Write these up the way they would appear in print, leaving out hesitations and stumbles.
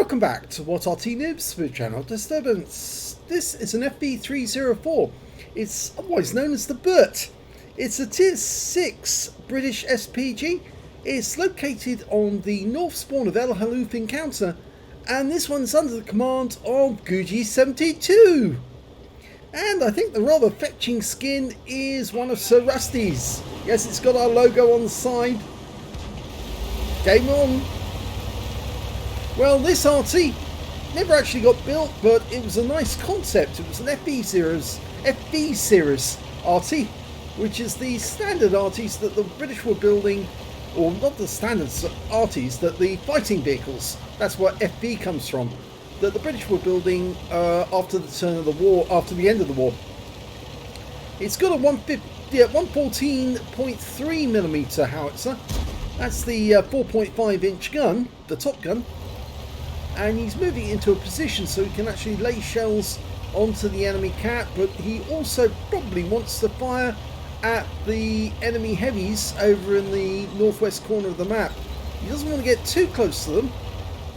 Welcome back to what Arty Noobs for Channel Disturbance. This is an FV304. It's otherwise known as the Burt. It's a Tier 6 British SPG. It's located on the north spawn of El Halluf encounter, and this one's under the command of Guji72. And I think the rather fetching skin is one of Sir Rusty's. Yes, it's got our logo on the side. Game on. Well, this Arty never actually got built, but it was a nice concept. It was an FV series Arty, which is the standard Artys that the British were building, or not the standard Artys, that the fighting vehicles, that's where FV comes from, that the British were building after the turn of the war, after the end of the war. It's got a 114.3mm howitzer. That's the 4.5 inch gun, the top gun. And he's moving into a position so he can actually lay shells onto the enemy cap, but he also probably wants to fire at the enemy heavies over in the northwest corner of the map. He doesn't want to get too close to them,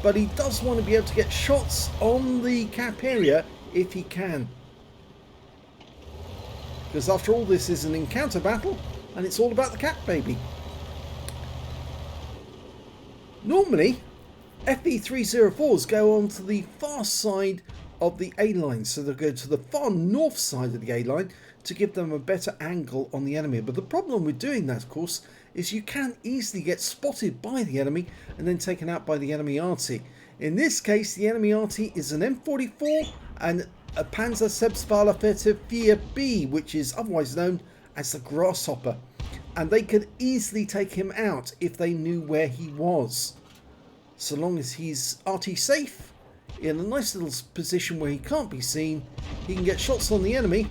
but he does want to be able to get shots on the cap area if he can. Because after all, this is an encounter battle and it's all about the cap, baby. Normally FV304s go on to the far side of the A line, so they'll go to the far north side of the A line to give them a better angle on the enemy. But the problem with doing that, of course, is you can easily get spotted by the enemy and then taken out by the enemy Arty. In this case, the enemy Arty is an M44 and a Panzer FV304B, which is otherwise known as the Grasshopper, and they could easily take him out if they knew where he was. So long as he's Arty safe, in a nice little position where he can't be seen, he can get shots on the enemy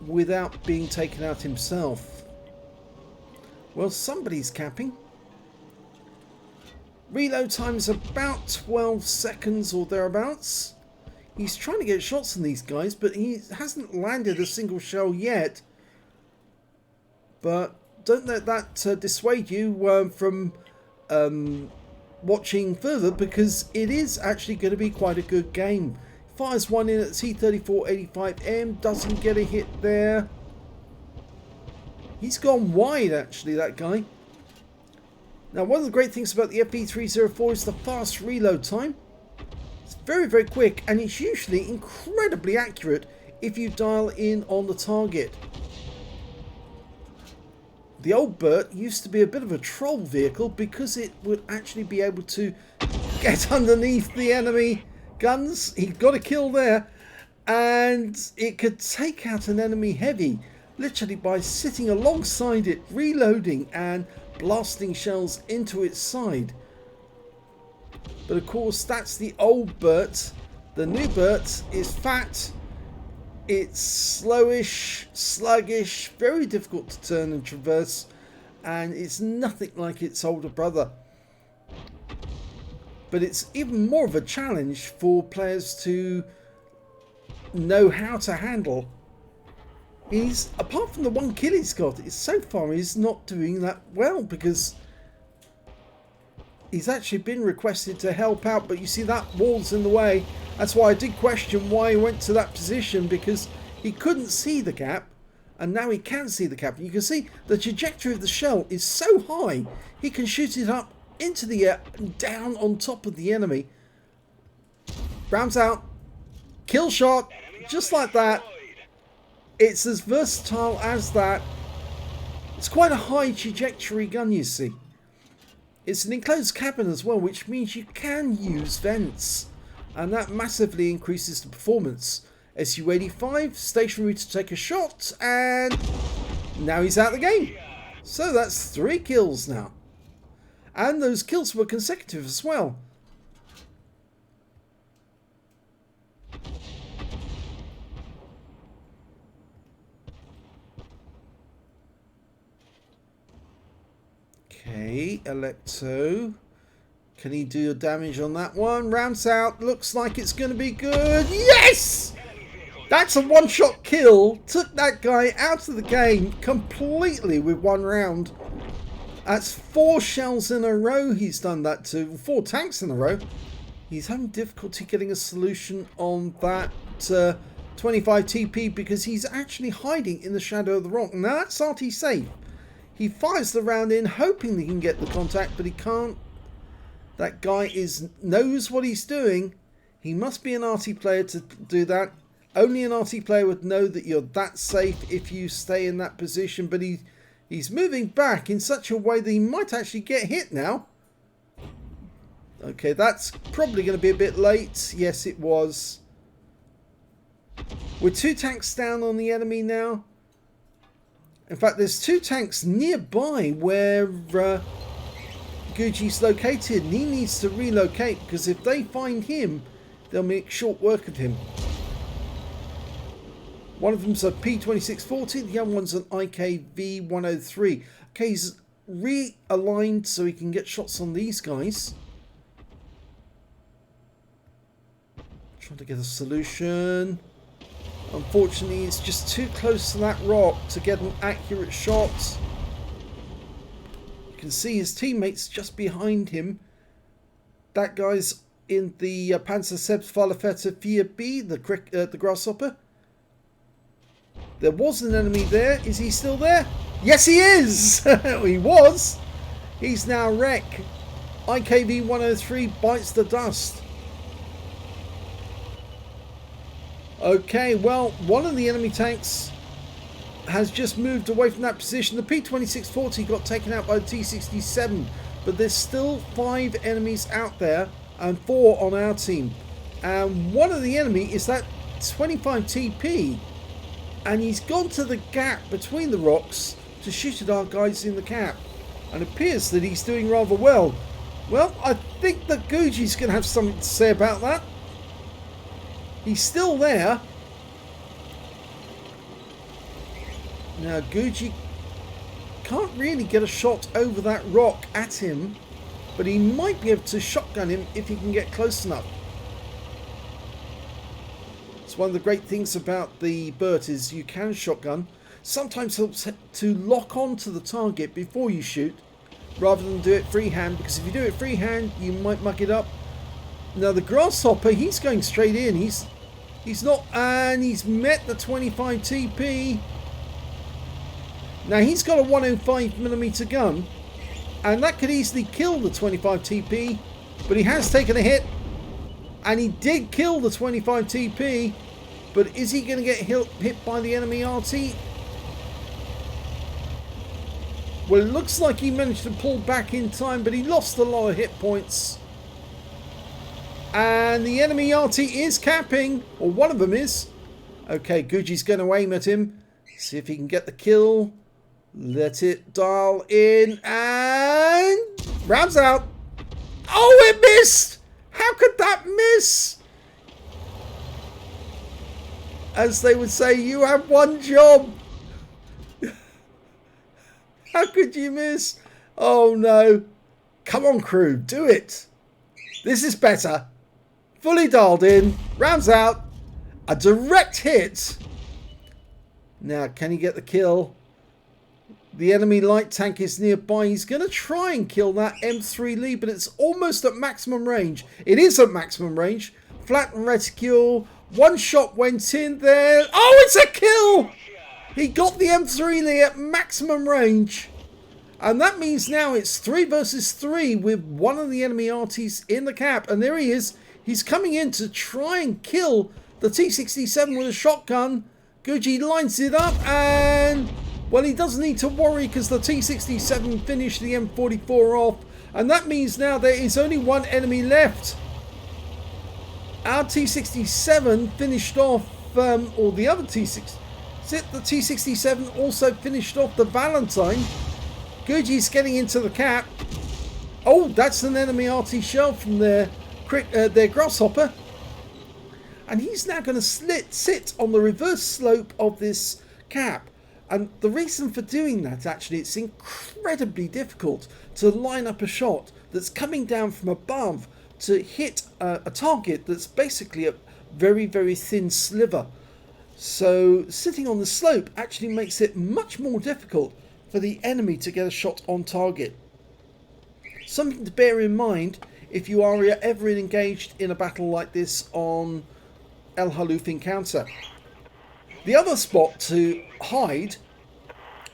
without being taken out himself. Well, somebody's capping. Reload time is about 12 seconds or thereabouts. He's trying to get shots on these guys, but he hasn't landed a single shell yet. But don't let that dissuade you from watching further, because it is actually going to be quite a good game. Fires one in at T3485M, doesn't get a hit there. He's gone wide, actually, that guy. Now, one of the great things about the FV304 is the fast reload time. It's very, very quick, and it's usually incredibly accurate if you dial in on the target. The old Burt used to be a bit of a troll vehicle because it would actually be able to get underneath the enemy guns. He got a kill there, and it could take out an enemy heavy literally by sitting alongside it, reloading and blasting shells into its side. But of course, that's the old Burt. The new Burt is fat. It's slowish, sluggish, very difficult to turn and traverse, and it's nothing like its older brother. But it's even more of a challenge for players to know how to handle. Apart from the one kill he's got, so far he's not doing that well, because he's actually been requested to help out, but you see that wall's in the way. That's why I did question why he went to that position, because he couldn't see the cap, and now he can see the cap. And you can see the trajectory of the shell is so high, he can shoot it up into the air and down on top of the enemy. Rounds out, kill shot, just like that. It's as versatile as that. It's quite a high trajectory gun, you see. It's an enclosed cabin as well, which means you can use vents, and that massively increases the performance. SU-85 stationary to take a shot, and now he's out of the game. So that's 3 kills now, and those kills were consecutive as well. Okay, Electo. Can he do damage on that one? Rounds out. Looks like it's going to be good. Yes! That's a one-shot kill. Took that guy out of the game completely with one round. That's 4 shells in a row he's done that to. 4 tanks in a row. He's having difficulty getting a solution on that 25 TP because he's actually hiding in the shadow of the rock. Now that's Arty safe. He fires the round in hoping he can get the contact, but he can't. That guy knows what he's doing. He must be an Arty player to do that. Only an Arty player would know that you're that safe if you stay in that position. But he's moving back in such a way that he might actually get hit now. Okay, that's probably going to be a bit late. Yes, it was. We're 2 tanks down on the enemy now. In fact, there's 2 tanks nearby where Guji's located, and he needs to relocate because if they find him, they'll make short work of him. One of them's a P2640, the other one's an IKV103. Okay, he's realigned so he can get shots on these guys. Trying to get a solution. Unfortunately, it's just too close to that rock to get an accurate shot. You can see his teammates just behind him. That guy's in the Panzerseps FV304, the Grasshopper. There was an enemy there. Is he still there? Yes, he is! He was. He's now wreck. IKV103 bites the dust. Okay, well, one of the enemy tanks has just moved away from that position. The P2640 got taken out by the T67, but there's still 5 enemies out there and 4 on our team. And one of the enemy is that 25 TP, and he's gone to the gap between the rocks to shoot at our guys in the cap. And it appears that he's doing rather well. Well, I think that Guji's going to have something to say about that. He's still there. Now Guji can't really get a shot over that rock at him, but he might be able to shotgun him if he can get close enough. It's one of the great things about the Burt is you can shotgun. Sometimes helps to lock on to the target before you shoot, rather than do it freehand, because if you do it freehand you might muck it up. Now the Grasshopper, he's going straight in. He's not, and he's met the 25 TP. Now he's got a 105mm gun, and that could easily kill the 25 TP, but he has taken a hit, and he did kill the 25 TP. But is he going to get hit by the enemy Arty? Well, it looks like he managed to pull back in time, but he lost a lot of hit points. And the enemy Arty is capping, or one of them is. Okay, Guji's going to aim at him. See if he can get the kill. Let it dial in, and rounds out. Oh, it missed! How could that miss? As they would say, you have one job. How could you miss? Oh no. Come on, crew, do it. This is better. Fully dialed in, rounds out, a direct hit. Now, can he get the kill? The enemy light tank is nearby. He's going to try and kill that M3 Lee, but it's almost at maximum range. It is at maximum range. Flat and reticule. One shot went in there. Oh, it's a kill! He got the M3 Lee at maximum range. And that means now it's 3 versus 3 with one of the enemy Artys in the cap. And there he is. He's coming in to try and kill the T67 with a shotgun. Guji lines it up, and well, he doesn't need to worry because the T67 finished the M44 off. And that means now there is only one enemy left. Our T67 finished off, or the other T6. The T67 also finished off the Valentine. Guji's getting into the cap. Oh, that's an enemy Arty shell from their Grasshopper. And he's now going to sit on the reverse slope of this cap. And the reason for doing that, actually, it's incredibly difficult to line up a shot that's coming down from above to hit a target that's basically a very, very thin sliver. So sitting on the slope actually makes it much more difficult for the enemy to get a shot on target. Something to bear in mind if you are ever engaged in a battle like this on El Halluf Encounter. The other spot to hide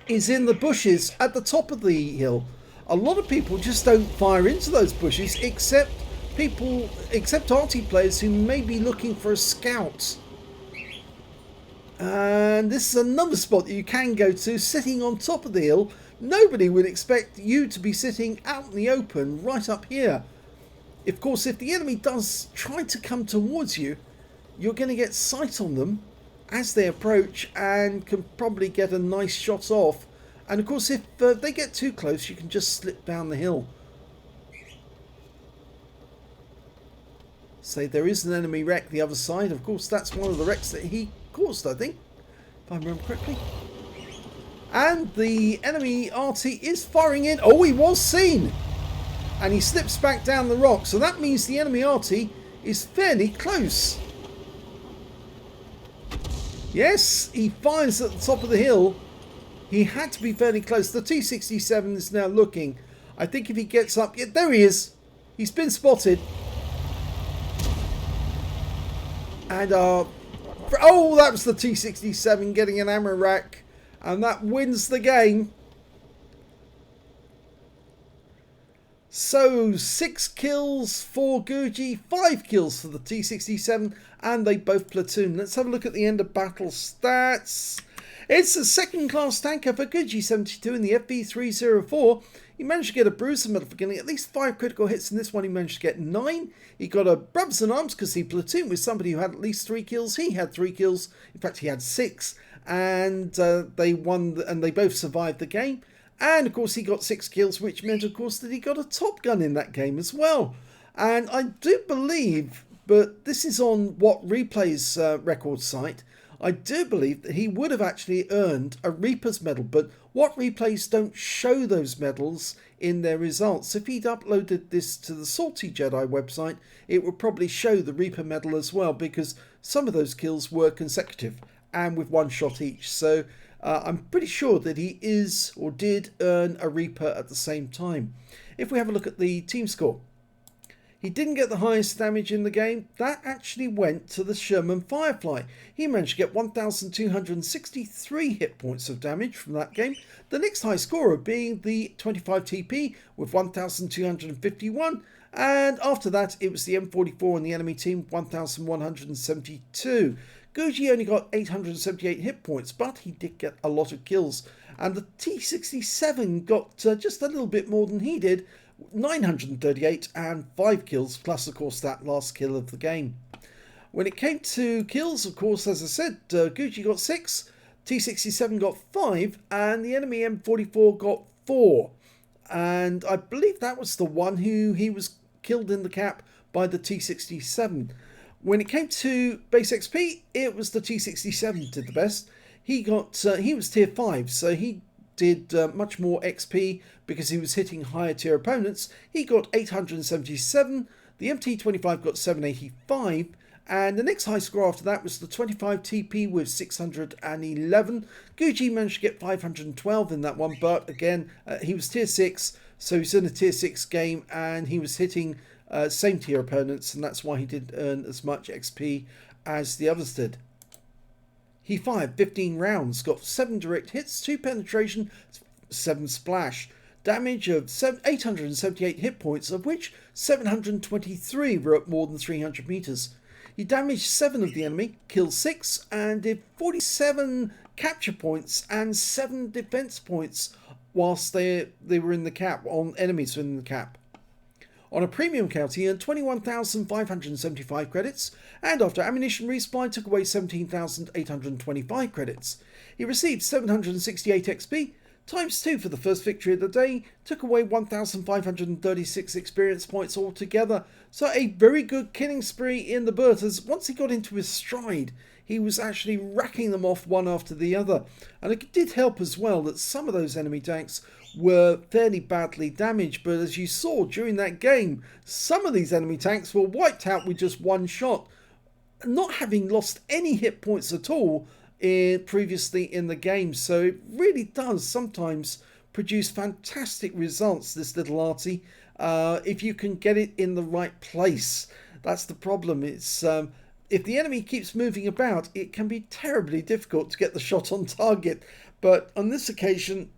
is in the bushes at the top of the hill. A lot of people just don't fire into those bushes, except Arty players who may be looking for a scout. And this is another spot that you can go to, sitting on top of the hill. Nobody would expect you to be sitting out in the open right up here. Of course, if the enemy does try to come towards you, you're going to get sight on them as they approach and can probably get a nice shot off. And of course, if they get too close, you can just slip down the hill. So there is an enemy wreck the other side. Of course, that's one of the wrecks that he caused, I think, if I remember correctly. And the enemy Arty is firing in. Oh, he was seen! And he slips back down the rock. So that means the enemy Arty is fairly close. Yes, he fires at the top of the hill. He had to be fairly close. The T-67 is now looking. I think if he gets up... Yeah, there he is. He's been spotted. And, oh, that was the T-67 getting an ammo rack. And that wins the game. So, 6 kills for Guji, 5 kills for the T-67, and they both platoon. Let's have a look at the end of battle stats. It's a second-class tanker for Guji72 in the FV304. He managed to get a bruiser medal for getting at least 5 critical hits. In this one, he managed to get 9. He got a Brabs and Arms because he platooned with somebody who had at least 3 kills. He had 3 kills. In fact, he had 6. And they won, and they both survived the game. And, of course, he got 6 kills, which meant, of course, that he got a Top Gun in that game as well. And I do believe, but this is on What Replay's record site, I do believe that he would have actually earned a Reaper's Medal, but What Replays don't show those medals in their results. If he'd uploaded this to the Salty Jedi website, it would probably show the Reaper Medal as well, because some of those kills were consecutive and with 1 shot each. So I'm pretty sure that he is or did earn a Reaper at the same time. If we have a look at the team score, he didn't get the highest damage in the game. That actually went to the Sherman Firefly. He managed to get 1,263 hit points of damage from that game. The next high scorer being the 25 TP with 1,251. And after that, it was the M44 on the enemy team, 1,172. Guji only got 878 hit points, but he did get a lot of kills. And the T-67 got just a little bit more than he did, 938 and 5 kills, plus of course that last kill of the game. When it came to kills, of course, as I said, Guji got 6, T-67 got 5, and the enemy M44 got 4. And I believe that was the one who he was killed in the cap by the T-67. When it came to base XP, it was the T-67 did the best. He was tier 5, so he did much more XP because he was hitting higher tier opponents. He got 877, the MT25 got 785, and the next high score after that was the 25 TP with 611. Guji managed to get 512 in that one, but again, he was tier 6, so he's in a tier 6 game, and he was hitting same tier opponents, and that's why he didn't earn as much XP as the others did. He fired 15 rounds, got 7 direct hits, 2 penetration, 7 splash. Damage of 878 hit points, of which 723 were at more than 300 meters. He damaged 7 of the enemy, killed 6, and did 47 capture points and 7 defense points whilst they were in the cap, on enemies in the cap. On a premium count, he earned 21,575 credits, and after ammunition resupply took away 17,825 credits. He received 768 XP, times 2 for the first victory of the day, took away 1,536 experience points altogether. So a very good killing spree in the Burt, as once he got into his stride, he was actually racking them off one after the other. And it did help as well that some of those enemy tanks were fairly badly damaged, but as you saw during that game, some of these enemy tanks were wiped out with just 1 shot, not having lost any hit points at all previously in the game. So it really does sometimes produce fantastic results, this little Arty, if you can get it in the right place. That's the problem. It's if the enemy keeps moving about, it can be terribly difficult to get the shot on target. But on this occasion,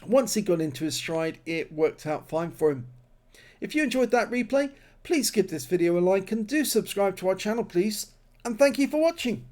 once he got into his stride, it worked out fine for him. If you enjoyed that replay, please give this video a like and do subscribe to our channel, please. And thank you for watching.